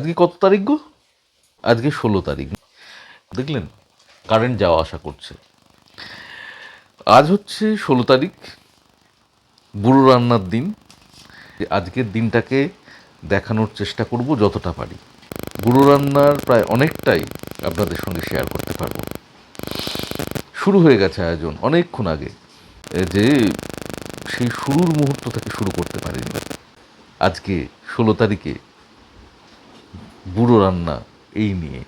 আজকে কত তারিখ গো? আজকে 16 তারিখ। দেখলেন, কারেন্ট যাওয়া আসা করছে। আজ হচ্ছে 16 তারিখ, বুড়ো রান্নার দিন। আজকের দিনটাকে দেখানোর চেষ্টা করব যতটা পারি। বুড়ো রান্নার প্রায় অনেকটাই আপনাদের সঙ্গে শেয়ার করতে পারবো। শুরু হয়ে গেছে আয়োজন অনেকক্ষণ আগে, যে সেই শুরুর মুহূর্ত থেকে শুরু করতে পারিনি। আজকে 16 তারিখে বুড়ো রান্না এই নিয়ে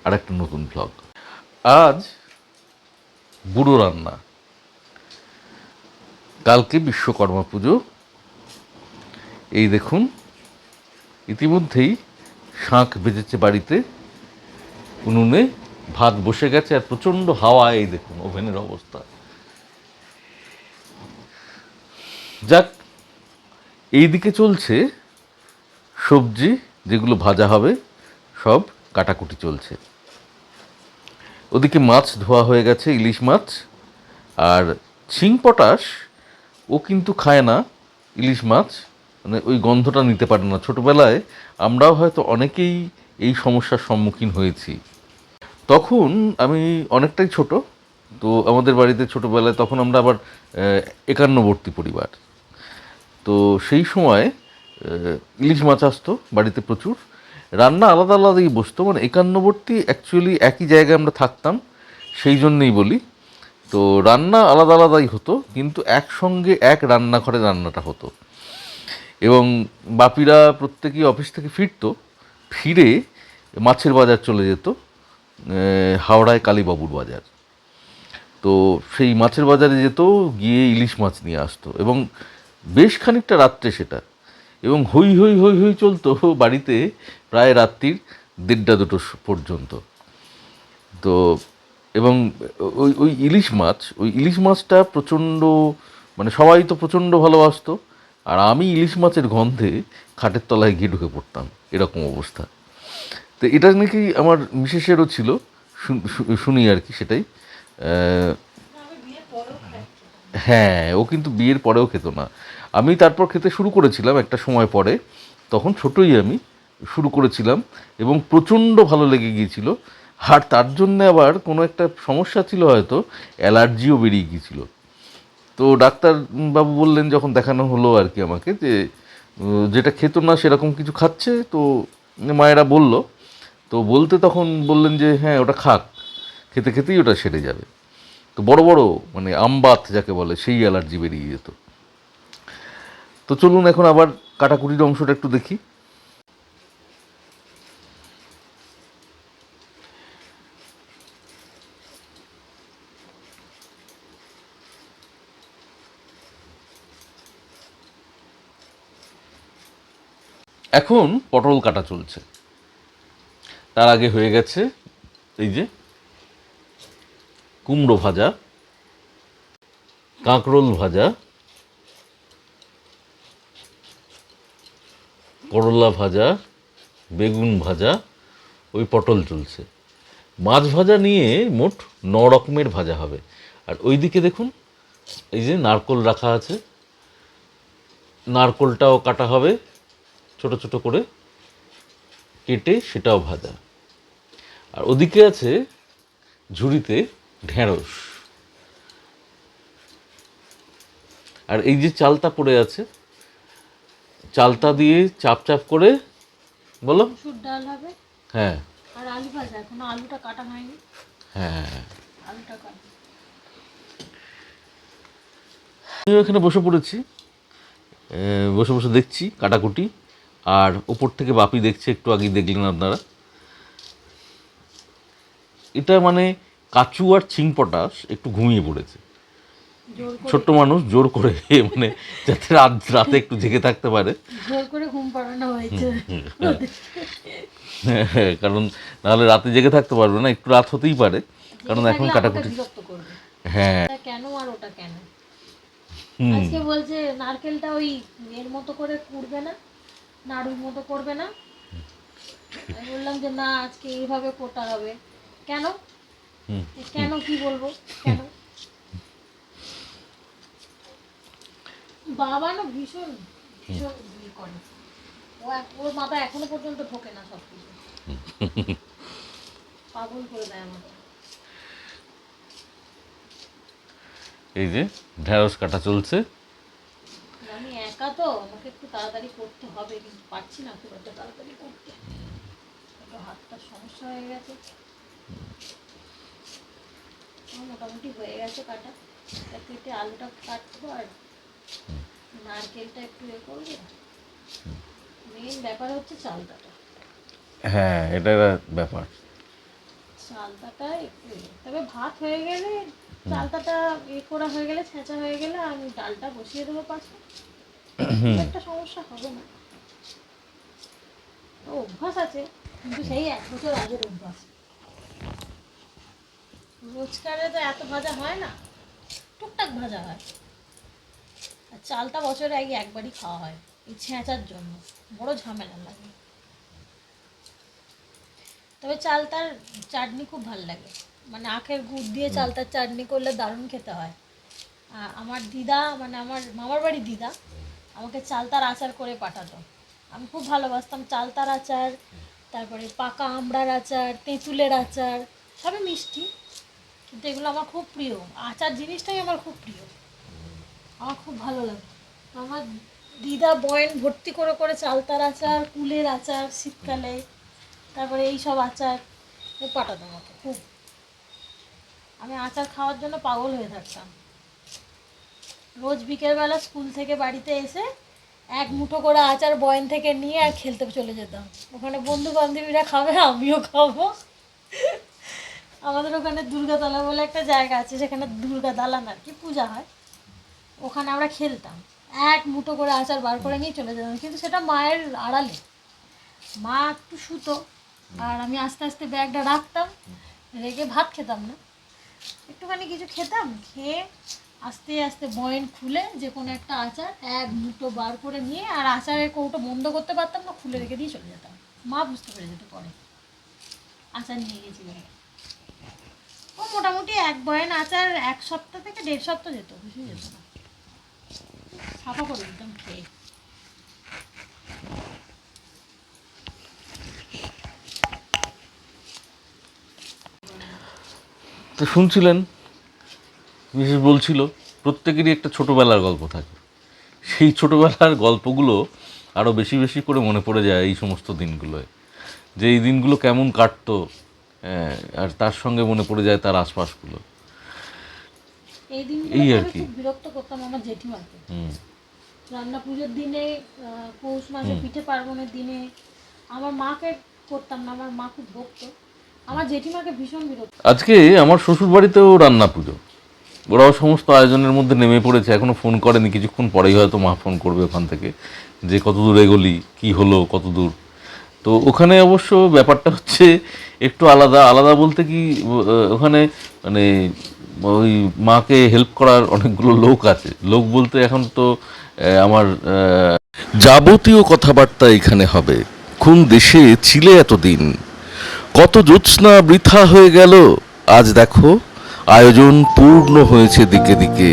আর একটা নতুন ব্লগ। আজ বুড়ো রান্না, কালকে বিশ্বকর্মা পুজো। এই দেখুন, ইতিমধ্যেই শাঁখ বেজেছে বাড়িতে, উনুনে ভাত বসে গেছে, আর প্রচণ্ড হাওয়া। এই দেখুন ওভেনের অবস্থা। যাক, এইদিকে চলছে সবজি, যেগুলো ভাজা হবে সব কাটাকুটি চলছে। ওদিকে মাছ ধোয়া হয়ে গেছে, ইলিশ মাছ। আর শিং পটাশ ও কিন্তু খায় না ইলিশ মাছ, মানে ওই গন্ধটা নিতে পারে না। ছোটোবেলায় আমরাও হয়তো অনেকেই এই সমস্যার সম্মুখীন হয়েছি। তখন আমি অনেকটাই ছোট, তো আমাদের বাড়িতে ছোটোবেলায় তখন আমরা আবার একান্নবর্তী পরিবার। তো সেই সময় ইলিশ মাছ আসতো বাড়িতে প্রচুর। রান্না আলাদা আলাদাই বসতো, মানে একান্নবর্তী অ্যাকচুয়ালি একই জায়গায় আমরা থাকতাম, সেই জন্যেই বলি। তো রান্না আলাদা আলাদাই হতো, কিন্তু একসঙ্গে এক রান্নাঘরে রান্নাটা হতো। এবং বাপিরা প্রত্যেকেই অফিস থেকে ফিরে মাছের বাজার চলে যেত, হাওড়ায় কালীবাবুর বাজার। তো সেই মাছের বাজারে যেত, গিয়ে ইলিশ মাছ নিয়ে আসতো, এবং বেশ খানিকটা রাত্রে সেটা, এবং হই হই হই হই চলতো বাড়িতে প্রায় রাত্রির 1:30-2 পর্যন্ত। তো এবং ওই ওই ইলিশ মাছটা প্রচণ্ড, মানে সবাই তো প্রচণ্ড ভালোবাসতো, আর আমি ইলিশ মাছের গন্ধে খাটের তলায় গিয়ে ঢুকে পড়তাম, এরকম অবস্থা। তো এটা নাকি আমার মিসেসেরও ছিল, শুনি আর কি সেটাই। হ্যাঁ, ও কিন্তু বিয়ের পরেও খেত না। আমি তারপর খেতে শুরু করেছিলাম একটা সময় পরে, তখন ছোটই আমি শুরু করেছিলাম, এবং প্রচণ্ড ভালো লেগে গিয়েছিল। আর তার জন্যে আবার কোনো একটা সমস্যা ছিল, হয়তো অ্যালার্জিও বেরিয়ে গিয়েছিল। তো ডাক্তারবাবু বললেন, যখন দেখানো হলো আর কি আমাকে, যে যেটা খেত না সেরকম কিছু খাচ্ছে। তো মায়েরা বলল, তো বলতে তখন বললেন যে হ্যাঁ, ওটা খাক, খেতে খেতেই ওটা সেরে যাবে। তো বড় বড়, মানে আমবাত যাকে বলে, সেই অ্যালার্জি বেরিয়ে যেত। তো চলুন এখন আবার কাটাকুটির অংশটা একটু দেখি। এখন পটল কাটা চলছে। তার আগে হয়ে গেছে এই যে কুমড়ো ভাজা, কাঁকরোল ভাজা, করলা ভাজা, বেগুন ভাজা, ওই পটল চলছে। মাছ ভাজা নিয়ে মোট 9 রকমের ভাজা হবে। আর ওইদিকে দেখুন, এই যে নারকোল রাখা আছে, নারকোলটাও কাটা হবে ছোট ছোট করে কেটে, সেটাও ভাজা। আর ওদিকে আছে ঝুড়িতে ঢেঁড়স। আর এই যে চালতা পড়ে আছে, চালতা দিয়ে চাপ চাপ করে, বলো। মসুর ডাল হবে, হ্যাঁ, আর আলু ভাজা, এখনো আলুটা কাটা হয়নি। হ্যাঁ, আলুটা কাটা। আমিও এখানে বসে পড়েছি, বসে বসে দেখছি কাটাকুটি। আর ওপর থেকে বাপি দেখছে, একটু আগেই দেখলেন আপনারা। এটা মানে কাচু আর চিংপটাশ একটু ঘুমিয়ে পড়েছে, ছোট্ট মানুষ জোর করে, মানে যাতে রাতে একটু জেগে থাকতে পারে। জোর করে ঘুম পাড়ানো হয়েছে। কারণ নাহলে রাতে জেগে থাকতে পারবে না, একটু রাত হতেই পারে, কারণ এখন কাটাকুটি। বিরক্ত করবে, হ্যাঁ, কেন আর ওটা কেন। আজকে বলছে নারকেলটা ওই এর মতো করে কুড়বে না, নাড়ুর মতো করবে না। আমি বললাম যে না, আজকে এইভাবে কোটা হবে। কেন? কেন কি বলবো, কেন? বাবা না ভীষণ ভীষণ করে। ওর মাথা এখনো পর্যন্ত ঢোকে না সব কিছু, পাগল করে দেয় আমাকে। এই যে ঢেঁড়স কাটা চলছে। আমি একা তো, আমাকে একটু তাড়াতাড়ি করতে হবে, কিন্তু পারছি না খুব একটা তাড়াতাড়ি করতে, একটু হাতটার সমস্যা হয়ে গেছে। মোটামুটি হয়ে গেছে কাটা, কেটে আলুটা কাটবো আর নারকেলটা একটু করবো। মেন ব্যাপার হচ্ছে চালতাটা। হ্যাঁ, এটা ব্যাপার। চালতাটা একটু, তবে ভাত হয়ে গেলে, চালতাটা করা হয়ে গেলে, ছেঁচা হয়ে গেলে আমি ডালটা বসিয়ে দেবো পাশে, একটা সমস্যা হবে না। অভ্যাস আছে, কিন্তু সেই 1 বছর আগের অভ্যাস। রোজকারে তো এত ভাজা হয় না, টুকটাক ভাজা হয়। আর চালটা বছরে একবারই খাওয়া হয়, এই ছেঁচার জন্য বড় ঝামেলা লাগে। তবে চালতার চাটনি খুব ভালো লাগে, মানে আখের গুড় দিয়ে চালতার চাটনি করলে দারুণ খেতে হয়। আমার দিদা, মানে আমার মামার বাড়ির দিদা আমাকে চালতার আচার করে পাঠাতো, আমি খুব ভালোবাসতাম চালতার আচার। তারপরে পাকা আমড়ার আচার, তেঁতুলের আচার, সবই মিষ্টি, কিন্তু এগুলো আমার খুব প্রিয়। আচার জিনিসটাই আমার খুব প্রিয়, আমার খুব ভালো লাগে। আমার দিদা বয়েন ভর্তি করে করে চালতার আচার, কুলের আচার শীতকালে, তারপরে এই সব আচার পাঠাতো আমাকে খুব। আমি আচার খাওয়ার জন্য পাগল হয়ে থাকতাম। রোজ বিকেলবেলা স্কুল থেকে বাড়িতে এসে 1 মুঠো করে আচার বয়েন থেকে নিয়ে আর খেলতে চলে যেতাম। ওখানে বন্ধু বান্ধবীরা খাবে, আমিও খাবো। আমাদের ওখানে দুর্গাতলা বলে একটা জায়গা আছে, সেখানে দুর্গা দালান আর কি পূজা হয়, ওখানে আমরা খেলতাম। 1 মুঠো করে আচার বার করে নিয়ে চলে যেতাম, কিন্তু সেটা মায়ের আড়ালে। মা একটু শুতো, আর আমি আস্তে আস্তে ব্যাগটা রাখতাম, রেখে ভাত খেতাম না, একটুখানি কিছু খেতাম, খেয়ে আস্তে আস্তে বয়েন খুলে যে কোনো একটা আচার 1 মুঠো বার করে নিয়ে, আর আচারের কৌটো বন্ধ করতে পারতাম না, খুলে রেখে দিয়ে চলে যেতাম। মা বুঝতে পেরে যেত পরে আচার নিয়ে গেছি বলে। ও মোটামুটি 1 বয়েন আচার 1 সপ্তাহ থেকে 1.5 সপ্তাহ যেত, বেশি যেত না, সাফা করে দিতাম খেয়ে। তো শুনছিলেন, মিসেস বলছিল প্রত্যেকেরই একটা ছোটোবেলার গল্প থাকে, সেই ছোটোবেলার গল্পগুলো আরও বেশি বেশি করে মনে পড়ে যায় এই সমস্ত দিনগুলোয়, যে এই দিনগুলো কেমন কাটতো, আর তার সঙ্গে মনে পড়ে যায় তার আশপাশগুলো। এই দিনগুলো আর কি বিরক্ত করতাম আমার জেঠিমাকে। রান্না পুজোর দিনে, পৌষ মাসে পিঠে পার্বণের দিনে আমার মাকে করতাম না, আমার মা খুব বকতো, আমার জেঠিমাকে ভীষণ বিরক্ত। আজকে আমার শ্বশুর বাড়িতেও রান্না পুজো, ওরাও সমস্ত আয়োজনের মধ্যে নেমে পড়েছে, এখনও ফোন করেনি, কিছুক্ষণ পরেই হয়তো মা ফোন করবে ওখান থেকে, যে কত দূর এগোলি, কী হলো, কত দূর। তো ওখানে অবশ্য ব্যাপারটা হচ্ছে একটু আলাদা। আলাদা বলতে কি, ওখানে মানে ওই মাকে হেল্প করার অনেকগুলো লোক আছে। লোক বলতে এখন তো আমার যাবতীয় কথাবার্তা এখানে হবে। কোন দেশে ছিলে এতদিন, কত জ্যোৎস্না বৃথা হয়ে গেল, আজ দেখো আয়োজন পূর্ণ হয়েছে দিকে দিকে।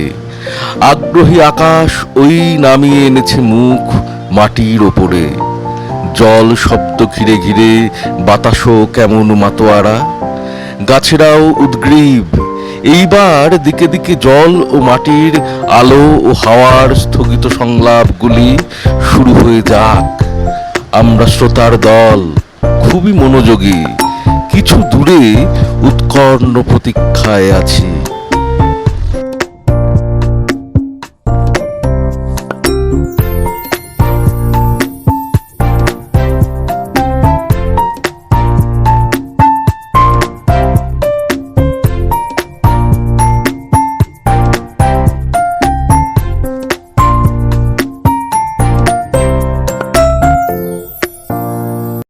আগ্রহী আকাশ ওই নামিয়ে এনেছে মুখ মাটির ওপরে, জল শব্দ ঘিরে ঘিরে বাতাসও কেমন মাতোয়ারা, গাছেরাও উদ্গ্রীব। এইবার দিকে দিকে জল ও মাটির আলো ও হাওয়ার স্থগিত সংলাপগুলি শুরু হয়ে যাক। আমরা শ্রোতার দল খুবই মনোযোগী, কিছু দূরে উৎকর্ণ প্রতীক্ষায় আছি।